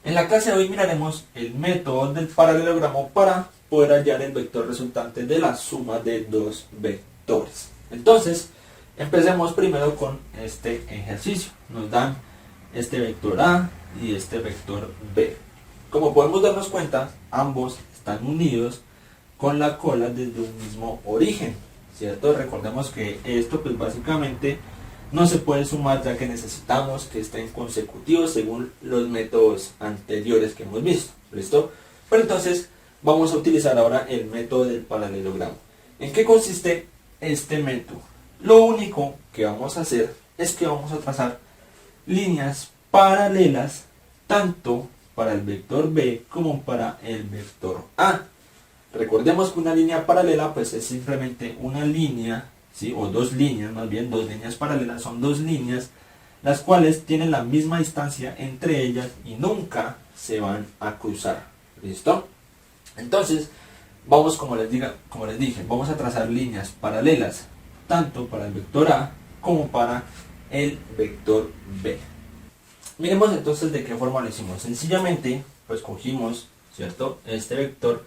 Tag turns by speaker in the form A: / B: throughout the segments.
A: En la clase de hoy miraremos el método del paralelogramo para poder hallar el vector resultante de la suma de dos vectores. Entonces, empecemos primero con este ejercicio. Nos dan este vector A y este vector B. Como podemos darnos cuenta, ambos están unidos con la cola desde un mismo origen, ¿cierto? Recordemos que esto pues básicamente no se puede sumar, ya que necesitamos que estén consecutivos según los métodos anteriores que hemos visto. ¿Listo? Pero entonces vamos a utilizar ahora el método del paralelogramo. ¿En qué consiste este método? Lo único que vamos a hacer es que vamos a trazar líneas paralelas tanto para el vector B como para el vector A. Recordemos que una línea paralela pues es simplemente una línea, ¿sí? O dos líneas, más bien dos líneas paralelas, son dos líneas las cuales tienen la misma distancia entre ellas y nunca se van a cruzar. ¿Listo? Entonces, vamos como les dije, vamos a trazar líneas paralelas tanto para el vector A como para el vector B. Miremos entonces de qué forma lo hicimos. Sencillamente, pues cogimos, ¿cierto?, este vector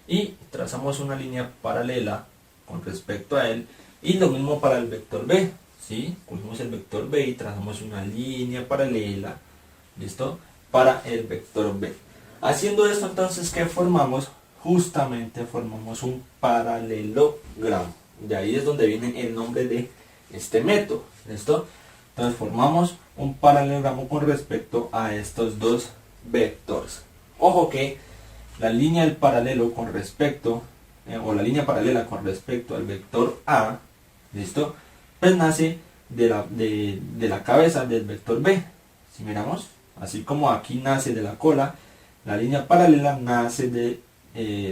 A: y trazamos una línea paralela con respecto a él, y lo mismo para el vector B, ¿sí? Cogimos el vector B y trazamos una línea paralela, ¿listo?, para el vector B. Haciendo esto, entonces, ¿qué formamos? Justamente formamos un paralelogramo. De ahí es donde viene el nombre de este método, ¿listo? Entonces formamos un paralelogramo con respecto a estos dos vectores. Ojo que la línea del paralelo con respecto, o la línea paralela con respecto al vector A, ¿listo?, pues nace de la cabeza del vector B. Si miramos, así como aquí nace de la cola, la línea paralela nace de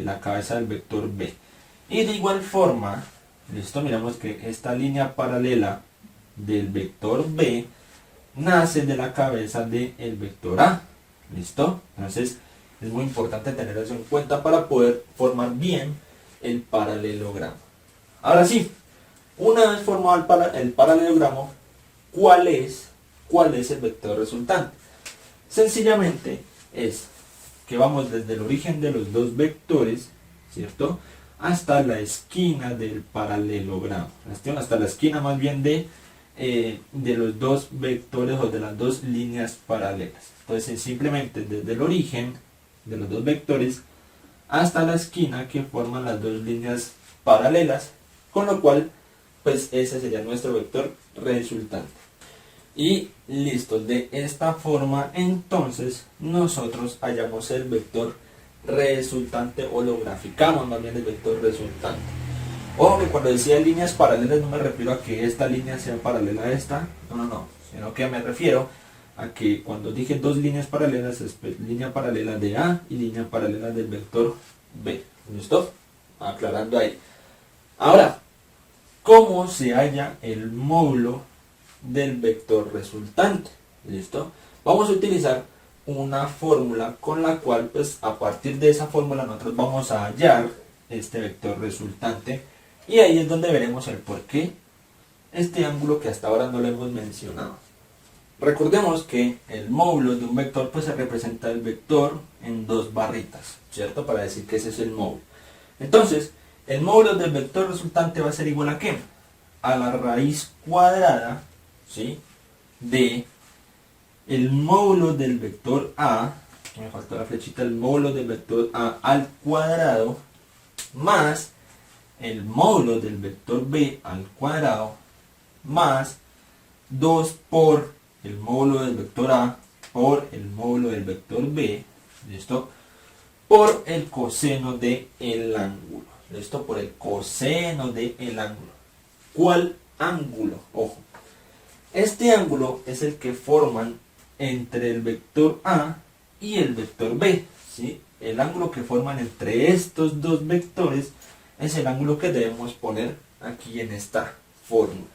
A: la cabeza del vector B. Y de igual forma, ¿listo?, miramos que esta línea paralela del vector B nace de la cabeza del vector A. ¿Listo? Entonces es muy importante tener eso en cuenta para poder formar bien el paralelogramo. Ahora sí, una vez formado el paralelogramo, ¿cuál es el vector resultante? Sencillamente es que vamos desde el origen de los dos vectores, ¿cierto?, hasta la esquina del paralelogramo, hasta la esquina más bien de los dos vectores o de las dos líneas paralelas. Entonces simplemente desde el origen de los dos vectores hasta la esquina que forman las dos líneas paralelas, con lo cual pues ese sería nuestro vector resultante. Y listo, de esta forma entonces nosotros hallamos el vector resultante, o lo graficamos más bien el vector resultante. Ojo que cuando decía líneas paralelas no me refiero a que esta línea sea paralela a esta, no, sino que me refiero a que cuando dije dos líneas paralelas es línea paralela de A y línea paralela del vector B. ¿Listo? Aclarando ahí. Ahora, ¿cómo se halla el módulo del vector resultante? ¿Listo? Vamos a utilizar una fórmula con la cual, pues a partir de esa fórmula nosotros vamos a hallar este vector resultante, y ahí es donde veremos el por qué este ángulo que hasta ahora no lo hemos mencionado. Recordemos que el módulo de un vector pues se representa el vector en dos barritas, ¿cierto?, para decir que ese es el módulo. Entonces, el módulo del vector resultante va a ser igual a ¿qué? A la raíz cuadrada, ¿sí?, de el módulo del vector A, que me faltó la flechita, el módulo del vector A al cuadrado, más el módulo del vector B al cuadrado, más 2 por el módulo del vector A por el módulo del vector B, ¿listo?, por el coseno del ángulo, ¿listo?, por el coseno del ángulo. ¿Cuál ángulo? Ojo, este ángulo es el que forman entre el vector A y el vector B, ¿sí? El ángulo que forman entre estos dos vectores es el ángulo que debemos poner aquí en esta fórmula.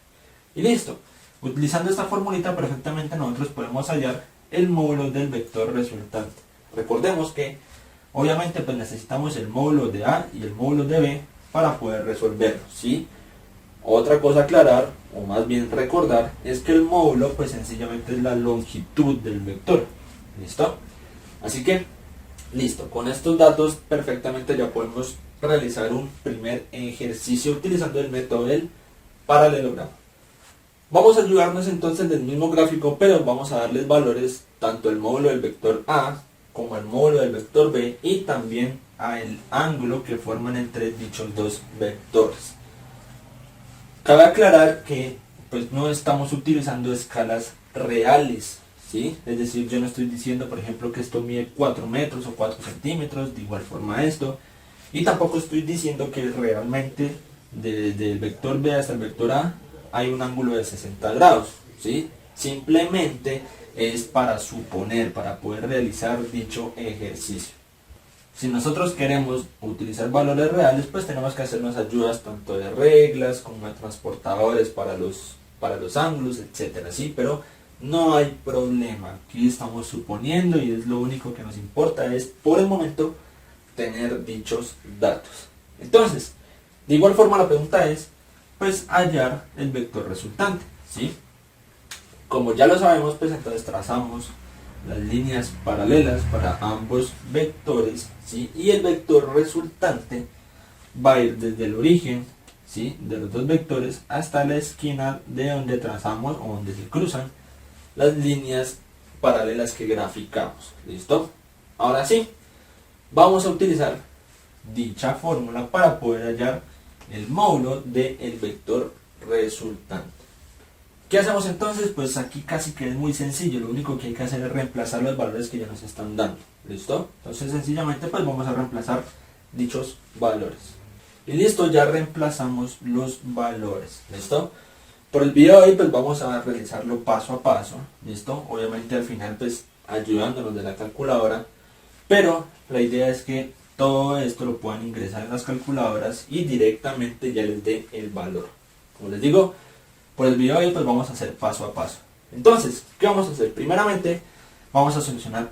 A: Y listo. Utilizando esta formulita perfectamente nosotros podemos hallar el módulo del vector resultante. Recordemos que obviamente pues necesitamos el módulo de A y el módulo de B para poder resolverlo, ¿sí? Otra cosa a aclarar, o más bien recordar, es que el módulo pues sencillamente es la longitud del vector. ¿Listo? Así que, listo, con estos datos perfectamente ya podemos realizar un primer ejercicio utilizando el método del paralelogramo. Vamos a ayudarnos entonces del mismo gráfico, pero vamos a darles valores tanto al módulo del vector A como al módulo del vector B y también al ángulo que forman entre dichos dos vectores. Cabe aclarar que pues no estamos utilizando escalas reales, ¿sí? Es decir, yo no estoy diciendo, por ejemplo, que esto mide 4 metros o 4 centímetros, de igual forma esto, y tampoco estoy diciendo que realmente desde el vector B hasta el vector A hay un ángulo de 60 grados, ¿sí? Simplemente es para suponer, para poder realizar dicho ejercicio. Si nosotros queremos utilizar valores reales, pues tenemos que hacernos ayudas tanto de reglas como de transportadores para los ángulos, etcétera, ¿sí? Pero no hay problema, aquí estamos suponiendo y es lo único que nos importa es por el momento tener dichos datos. Entonces, de igual forma la pregunta es pues hallar el vector resultante, ¿sí? Como ya lo sabemos, pues entonces trazamos las líneas paralelas para ambos vectores, ¿sí? Y el vector resultante va a ir desde el origen, ¿sí?, de los dos vectores hasta la esquina de donde trazamos o donde se cruzan las líneas paralelas que graficamos. ¿Listo? Ahora sí, vamos a utilizar dicha fórmula para poder hallar el módulo del vector resultante. ¿Qué hacemos entonces? Pues aquí casi que es muy sencillo, lo único que hay que hacer es reemplazar los valores que ya nos están dando. ¿Listo? Entonces sencillamente pues vamos a reemplazar dichos valores. Y listo, ya reemplazamos los valores. ¿Listo? Por el video de hoy pues vamos a realizarlo paso a paso. ¿Listo? Obviamente al final pues ayudándonos de la calculadora. Pero la idea es que todo esto lo puedan ingresar en las calculadoras y directamente ya les dé el valor. Como les digo, por el video de hoy pues vamos a hacer paso a paso. Entonces, ¿qué vamos a hacer? Primeramente vamos a solucionar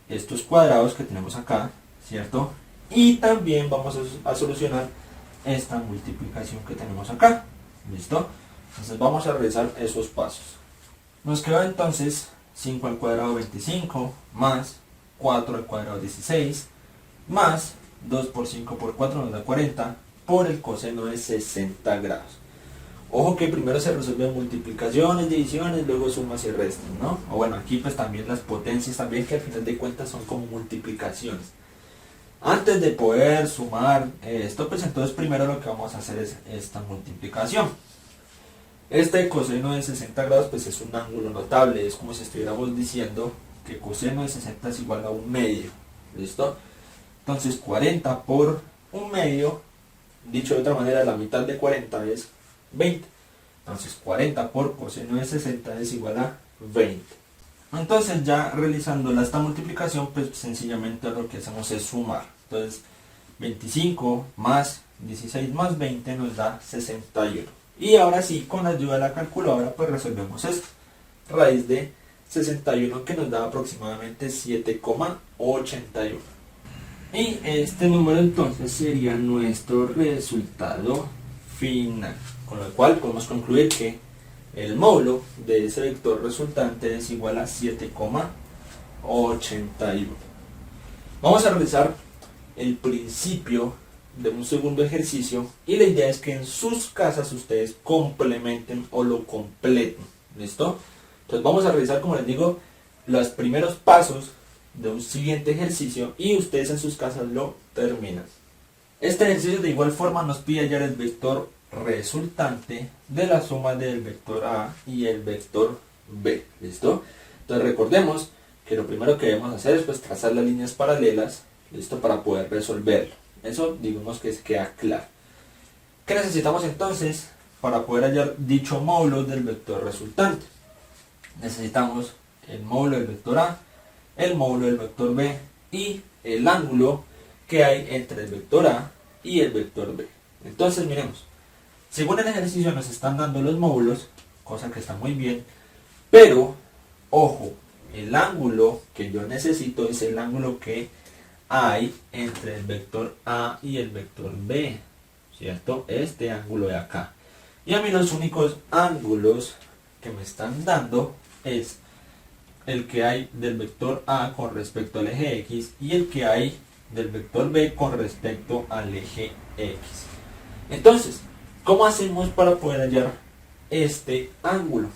A: estos cuadrados que tenemos acá, ¿cierto? Y también vamos a solucionar esta multiplicación que tenemos acá. ¿Listo? Entonces vamos a realizar esos pasos. Nos queda entonces 5 al cuadrado 25 más 4 al cuadrado 16 más 2 por 5 por 4 nos da 40 por el coseno de 60 grados. Ojo que primero se resuelven multiplicaciones, divisiones, luego sumas y restas, ¿no? O bueno, aquí pues también las potencias también, que al final de cuentas son como multiplicaciones. Antes de poder sumar esto, pues entonces primero lo que vamos a hacer es esta multiplicación. Este coseno de 60 grados pues es un ángulo notable, es como si estuviéramos diciendo que coseno de 60 es igual a un medio. ¿Listo? Entonces 40 por un medio, dicho de otra manera, la mitad de 40 es 20. Entonces 40 por coseno de 60 es igual a 20. Entonces ya realizando esta multiplicación, pues sencillamente lo que hacemos es sumar. Entonces 25 más 16 más 20 nos da 61. Y ahora sí, con la ayuda de la calculadora, pues resolvemos esto. Raíz de 61 que nos da aproximadamente 7,81. Y este número entonces sería nuestro resultado final. Con lo cual podemos concluir que el módulo de ese vector resultante es igual a 7,81. Vamos a realizar el principio de un segundo ejercicio y la idea es que en sus casas ustedes complementen o lo completen. ¿Listo? Entonces vamos a realizar, como les digo, los primeros pasos de un siguiente ejercicio y ustedes en sus casas lo terminan. Este ejercicio de igual forma nos pide hallar el vector resultante de la suma del vector A y el vector B. ¿Listo? Entonces recordemos que lo primero que debemos hacer es pues trazar las líneas paralelas, ¿listo?, para poder resolverlo. Eso digamos que queda claro. ¿Qué necesitamos entonces para poder hallar dicho módulo del vector resultante? Necesitamos el módulo del vector A, el módulo del vector B y el ángulo que hay entre el vector A y el vector B. Entonces miremos, según el ejercicio nos están dando los módulos, cosa que está muy bien, pero ojo, el ángulo que yo necesito es el ángulo que hay entre el vector A y el vector B, ¿cierto? Este ángulo de acá. Y a mí los únicos ángulos que me están dando es el que hay del vector A con respecto al eje X y el que hay del vector B con respecto al eje X. Entonces, ¿cómo hacemos para poder hallar este ángulo?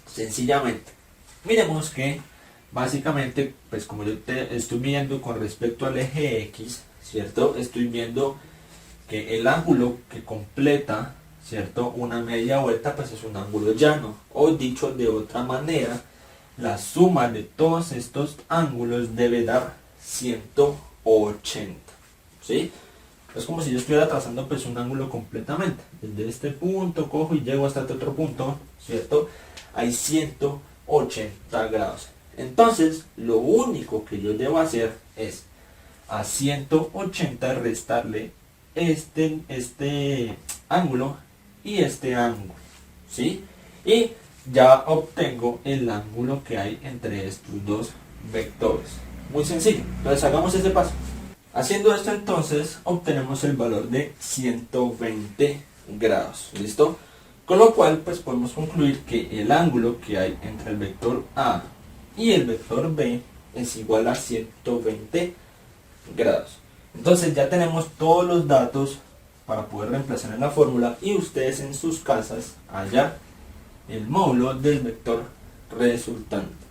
A: Sencillamente, miremos que básicamente, pues como yo te estoy viendo con respecto al eje X, ¿cierto? Estoy viendo que el ángulo que completa, ¿cierto?, una media vuelta, pues es un ángulo llano. O dicho de otra manera, la suma de todos estos ángulos debe dar 180, ¿sí? Es como si yo estuviera trazando pues un ángulo completamente. Desde este punto cojo y llego hasta este otro punto, ¿cierto? Hay 180 grados. Entonces, lo único que yo debo hacer es a 180 restarle este ángulo y este ángulo, ¿sí? Y ya obtengo el ángulo que hay entre estos dos vectores. Muy sencillo. Entonces hagamos este paso. Haciendo esto entonces obtenemos el valor de 120 grados. ¿Listo? Con lo cual pues podemos concluir que el ángulo que hay entre el vector A y el vector B es igual a 120 grados. Entonces ya tenemos todos los datos para poder reemplazar en la fórmula y ustedes en sus casas hallar el módulo del vector resultante.